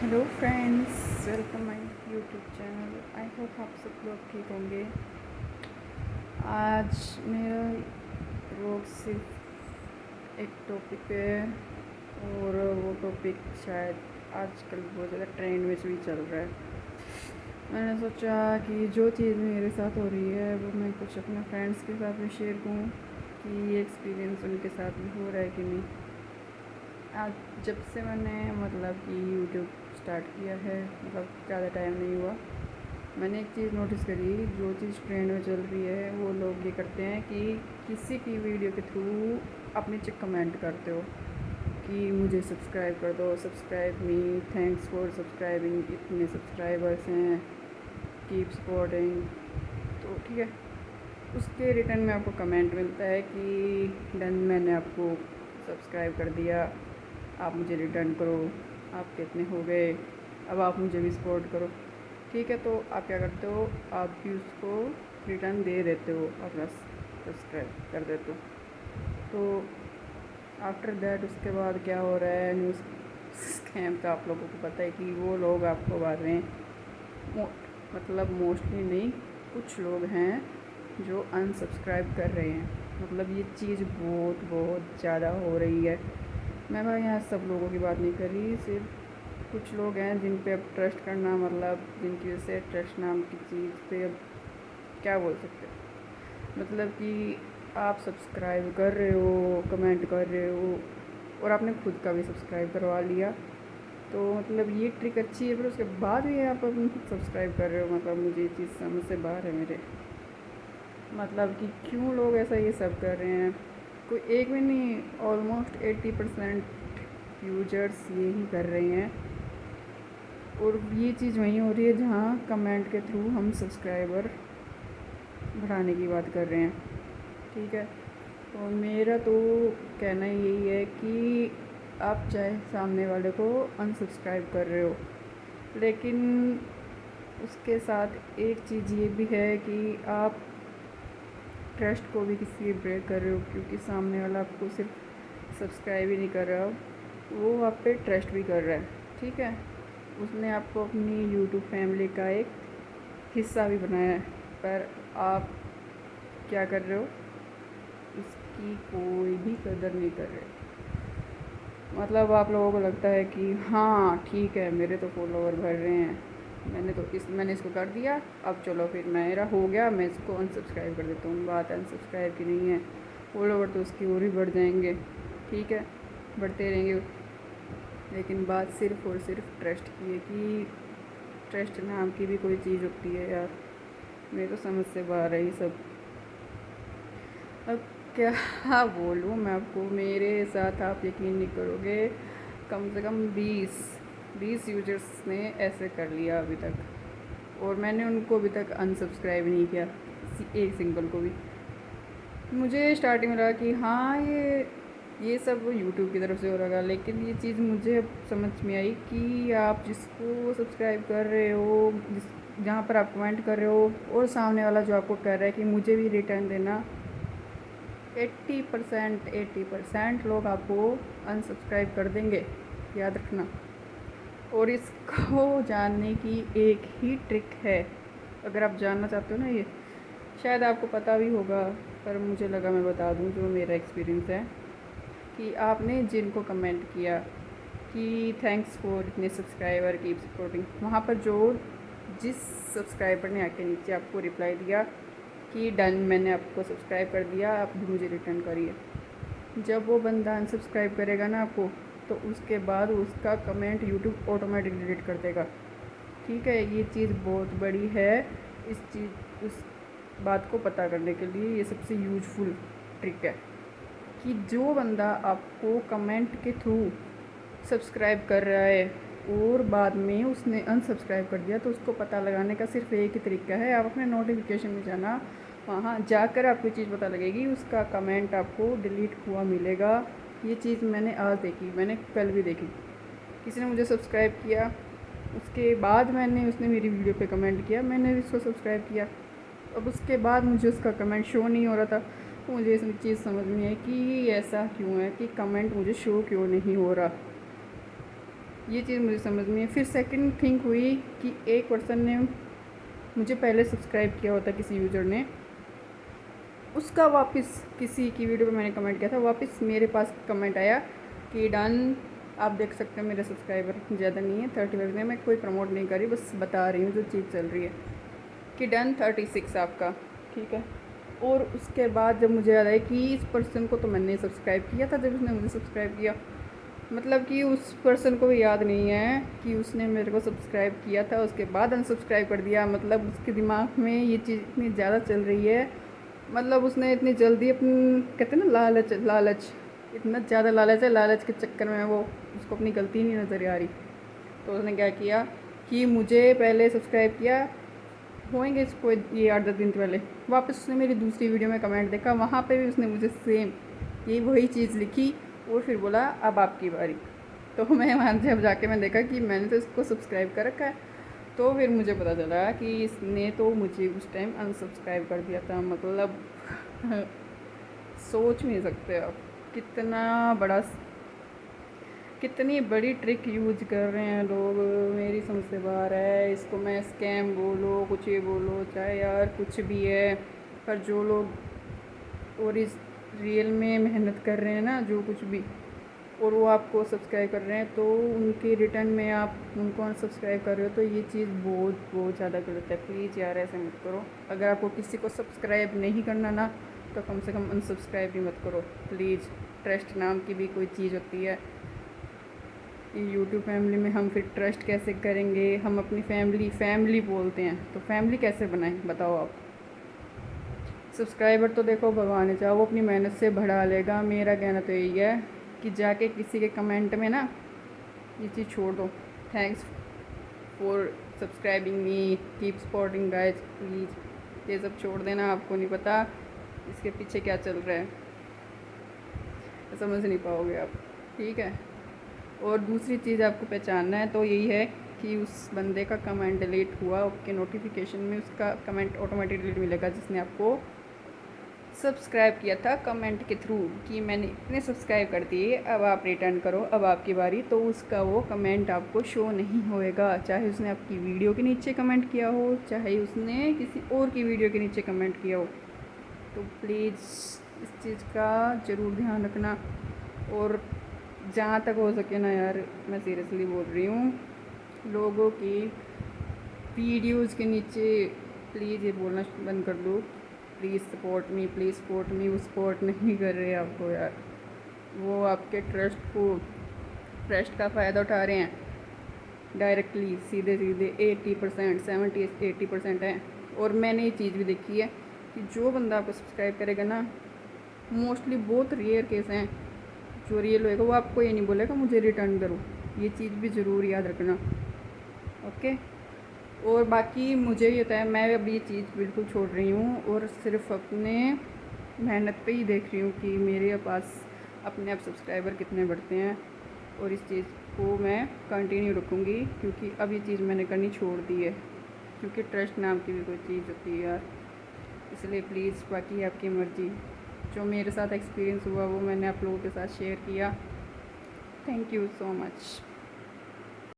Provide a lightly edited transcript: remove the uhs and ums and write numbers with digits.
Hello friends, welcome my YouTube channel. I hope आप सब लोग ठीक होंगे। आज मेरा व्लॉग सिर्फ एक टॉपिक पे है और वो टॉपिक शायद आजकल बहुत ज़्यादा ट्रेंड में भी चल रहा है। मैंने सोचा कि जो चीज़ मेरे साथ हो रही है वो मैं कुछ अपने फ्रेंड्स के साथ भी शेयर करूँ कि ये एक्सपीरियंस उनके साथ भी हो रहा है कि नहीं। आज जब से मैंने कि यूट्यूब स्टार्ट किया है, ज़्यादा टाइम नहीं हुआ, मैंने एक चीज़ नोटिस करी। जो चीज़ ट्रेंड में चल रही है वो लोग ये करते हैं कि किसी की वीडियो के थ्रू अपने कमेंट करते हो कि मुझे सब्सक्राइब कर दो, subscribe me, thanks for subscribing, इतने सब्सक्राइबर्स हैं, कीप सपोर्टिंग। तो ठीक है, उसके रिटर्न में आपको कमेंट मिलता है कि डन, मैंने आपको सब्सक्राइब कर दिया, आप मुझे रिटर्न करो, आप कितने हो गए, अब आप मुझे भी सपोर्ट करो। ठीक है, तो आप क्या करते हो, आप भी उसको रिटर्न दे देते हो, अपना सब्सक्राइब कर देते हो। तो आफ्टर दैट उसके बाद क्या हो रहा है, न्यूज़ स्कैम तो आप लोगों को पता है कि वो लोग आपको बात रहे हैं। मोस्टली नहीं, कुछ लोग हैं जो अनसब्सक्राइब कर रहे हैं। ये चीज़ बहुत बहुत ज़्यादा हो रही है। मैं भाई यहाँ सब लोगों की बात नहीं कर रही, सिर्फ कुछ लोग हैं जिन पे अब ट्रस्ट करना, जिनकी वजह से ट्रस्ट नाम की चीज़ पे अब क्या बोल सकते हैं। कि आप सब्सक्राइब कर रहे हो, कमेंट कर रहे हो और आपने खुद का भी सब्सक्राइब करवा लिया, तो ये ट्रिक अच्छी है, फिर उसके बाद भी आप सब्सक्राइब कर रहे हो। मुझे ये चीज़ समझ से बाहर है मेरे। कि क्यों लोग ऐसा ये सब कर रहे हैं। कोई एक भी नहीं, ऑलमोस्ट 80% यूजर्स ये ही कर रहे हैं। और ये चीज़ वहीं हो रही है जहाँ कमेंट के थ्रू हम सब्सक्राइबर बढ़ाने की बात कर रहे हैं। ठीक है, तो मेरा तो कहना यही है कि आप चाहे सामने वाले को अनसब्सक्राइब कर रहे हो, लेकिन उसके साथ एक चीज़ ये भी है कि आप ट्रस्ट को भी किसी ब्रेक कर रहे हो, क्योंकि सामने वाला आपको सिर्फ सब्सक्राइब ही नहीं कर रहा, वो आप पे ट्रस्ट भी कर रहा है। ठीक है, उसने आपको अपनी यूट्यूब फैमिली का एक हिस्सा भी बनाया है, पर आप क्या कर रहे हो, इसकी कोई भी कदर नहीं कर रहे। आप लोगों को लगता है कि हाँ ठीक है, मेरे तो फॉलोवर बढ़ रहे हैं, मैंने इसको कर दिया, अब चलो फिर मेरा हो गया, मैं इसको अनसब्सक्राइब कर देता हूँ। बात अनसब्सक्राइब की नहीं है, फॉलोवर तो उसकी और ही बढ़ जाएंगे। ठीक है, बढ़ते रहेंगे, लेकिन बात सिर्फ़ और सिर्फ ट्रस्ट की है कि ट्रस्ट नाम की भी कोई चीज़ होती है यार। मेरे तो समझ से बाहर है ये सब। अब क्या बोलूँ मैं आपको, मेरे साथ आप यकीन नहीं करोगे, कम से कम 20 यूजर्स ने ऐसे कर लिया अभी तक, और मैंने उनको अभी तक अनसब्सक्राइब नहीं किया, एक सिंगल को भी। मुझे स्टार्टिंग में लगा कि हाँ ये सब यूट्यूब की तरफ से हो रहा है, लेकिन ये चीज़ मुझे अब समझ में आई कि आप जिसको सब्सक्राइब कर रहे हो, जहाँ पर आप कमेंट कर रहे हो, और सामने वाला जो आपको कह रहा है कि मुझे भी रिटर्न देना, 80% लोग आपको अनसब्सक्राइब कर देंगे, याद रखना। और इसको जानने की एक ही ट्रिक है, अगर आप जानना चाहते हो ना, ये शायद आपको पता भी होगा, पर मुझे लगा मैं बता दूं जो मेरा एक्सपीरियंस है। कि आपने जिनको कमेंट किया कि थैंक्स फॉर इतने सब्सक्राइबर, कीप सपोर्टिंग, वहाँ पर जिस सब्सक्राइबर ने आके नीचे आपको रिप्लाई दिया कि डन, मैंने आपको सब्सक्राइब कर दिया, आप भी मुझे रिटर्न करिए, जब वो बंदा अनसब्सक्राइब करेगा ना आपको, तो उसके बाद उसका कमेंट यूट्यूब ऑटोमेटिक डिलीट कर देगा। ठीक है, ये चीज़ बहुत बड़ी है। उस बात को पता करने के लिए ये सबसे यूजफुल ट्रिक है कि जो बंदा आपको कमेंट के थ्रू सब्सक्राइब कर रहा है और बाद में उसने अनसब्सक्राइब कर दिया, तो उसको पता लगाने का सिर्फ एक ही तरीका है, आप अपने नोटिफिकेशन में जाना, वहाँ जाकर आपको ये चीज़ पता लगेगी, उसका कमेंट आपको डिलीट हुआ मिलेगा। ये चीज़ मैंने आज देखी, मैंने कल भी देखी। किसी ने मुझे सब्सक्राइब किया, उसके बाद उसने मेरी वीडियो पे कमेंट किया, मैंने भी उसको सब्सक्राइब किया, अब उसके बाद मुझे उसका कमेंट शो नहीं हो रहा था। तो मुझे ये चीज़ समझ में आई कि ऐसा क्यों है कि कमेंट मुझे शो क्यों नहीं हो रहा। ये चीज़ मुझे समझ में है। फिर सेकंड थिंक हुई कि एक पर्सन ने मुझे पहले सब्सक्राइब किया होता, किसी यूज़र ने, उसका वापस किसी की वीडियो पे मैंने कमेंट किया था, वापस मेरे पास कमेंट आया कि डन। आप देख सकते हैं मेरे सब्सक्राइबर ज़्यादा नहीं है, 35 है। मैं कोई प्रमोट नहीं कर रही, बस बता रही हूँ जो चीज़ चल रही है कि डन 36 आपका, ठीक है। और उसके बाद जब मुझे याद आया कि इस पर्सन को तो मैंने सब्सक्राइब किया था जब उसने मुझे सब्सक्राइब किया, मतलब कि उस पर्सन को भी याद नहीं है कि उसने मेरे को सब्सक्राइब किया था, उसके बाद अनसब्सक्राइब कर दिया। मतलब उसके दिमाग में ये चीज़ इतनी ज़्यादा चल रही है, मतलब उसने इतनी जल्दी अपनी, कहते हैं ना, लालच लालच, इतना ज़्यादा लालच है, लालच के चक्कर में वो, उसको अपनी गलती नहीं नज़र आ रही। तो उसने क्या किया कि मुझे पहले सब्सक्राइब किया, होएंगे इसको ये 8-10 दिन पहले, वापस उसने मेरी दूसरी वीडियो में कमेंट देखा, वहाँ पे भी उसने मुझे सेम यही वही चीज़ लिखी और फिर बोला अब आपकी बारी। तो मैं वहाँ जब जाके मैं देखा कि मैंने तो इसको सब्सक्राइब कर रखा है, तो फिर मुझे पता चला कि इसने तो मुझे उस टाइम अनसब्सक्राइब कर दिया था। मतलब सोच नहीं सकते आप कितना बड़ा, कितनी बड़ी ट्रिक यूज कर रहे हैं लोग, मेरी समझ से बाहर है। इसको मैं स्कैम बोलो, कुछ ये बोलो, चाहे यार कुछ भी है, पर जो लोग और इस रियल में मेहनत कर रहे हैं ना, जो कुछ भी, और वो आपको सब्सक्राइब कर रहे हैं, तो उनके रिटर्न में आप उनको अनसब्सक्राइब कर रहे हो, तो ये चीज़ बहुत बहुत ज़्यादा गलत है। प्लीज़ यार ऐसे मत करो। अगर आपको किसी को सब्सक्राइब नहीं करना ना, तो कम से कम अनसब्सक्राइब भी मत करो प्लीज़। ट्रस्ट नाम की भी कोई चीज़ होती है, यूट्यूब फैमिली में हम फिर ट्रस्ट कैसे करेंगे? हम अपनी फैमिली बोलते हैं, तो फैमिली कैसे बनाएं बताओ आप। सब्सक्राइबर तो देखो भगवान ने चाहो वो अपनी मेहनत से बढ़ा लेगा। मेरा कहना तो यही है कि जाके किसी के कमेंट में ना ये चीज़ छोड़ दो, thanks for subscribing me, keep supporting guys, please. ये सब छोड़ देना, आपको नहीं पता इसके पीछे क्या चल रहा है, समझ नहीं पाओगे आप, ठीक है। और दूसरी चीज़ आपको पहचानना है तो यही है कि उस बंदे का कमेंट डिलीट हुआ, आपके नोटिफिकेशन में उसका कमेंट ऑटोमेटिक डिलीट मिलेगा, जिसने आपको सब्सक्राइब किया था कमेंट के थ्रू कि मैंने इतने सब्सक्राइब कर दिए, अब आप रिटर्न करो, अब आपकी बारी। तो उसका वो कमेंट आपको शो नहीं होएगा, चाहे उसने आपकी वीडियो के नीचे कमेंट किया हो, चाहे उसने किसी और की वीडियो के नीचे कमेंट किया हो। तो प्लीज़ इस चीज़ का ज़रूर ध्यान रखना। और जहाँ तक हो सके ना यार, मैं सीरियसली बोल रही हूँ, लोगों की वीडियोज़ के नीचे प्लीज़ ये बोलना बंद कर दो, please support me, please support me. वो सपोर्ट नहीं कर रहे आपको यार, वो आपके ट्रस्ट का फ़ायदा उठा रहे हैं डायरेक्टली, सीधे सीधे। 80%, 70-80% है। और मैंने ये चीज़ भी देखी है कि जो बंदा आपको सब्सक्राइब करेगा ना, मोस्टली बहुत रेयर केस हैं, जो रियल होएगा वो आपको ये नहीं बोलेगा मुझे रिटर्न करो। ये चीज़ भी ज़रूर याद रखना, ओके। और बाकी मुझे ये होता है, मैं अब ये चीज़ बिल्कुल छोड़ रही हूँ और सिर्फ अपने मेहनत पे ही देख रही हूँ कि मेरे पास अपने आप सब्सक्राइबर कितने बढ़ते हैं। और इस चीज़ को मैं कंटिन्यू रखूँगी, क्योंकि अब ये चीज़ मैंने करनी छोड़ दी है, क्योंकि ट्रस्ट नाम की भी कोई चीज़ होती है यार। इसलिए प्लीज़, बाकी आपकी मर्ज़ी। जो मेरे साथ एक्सपीरियंस हुआ वो मैंने आप लोगों के साथ शेयर किया। Thank you so much.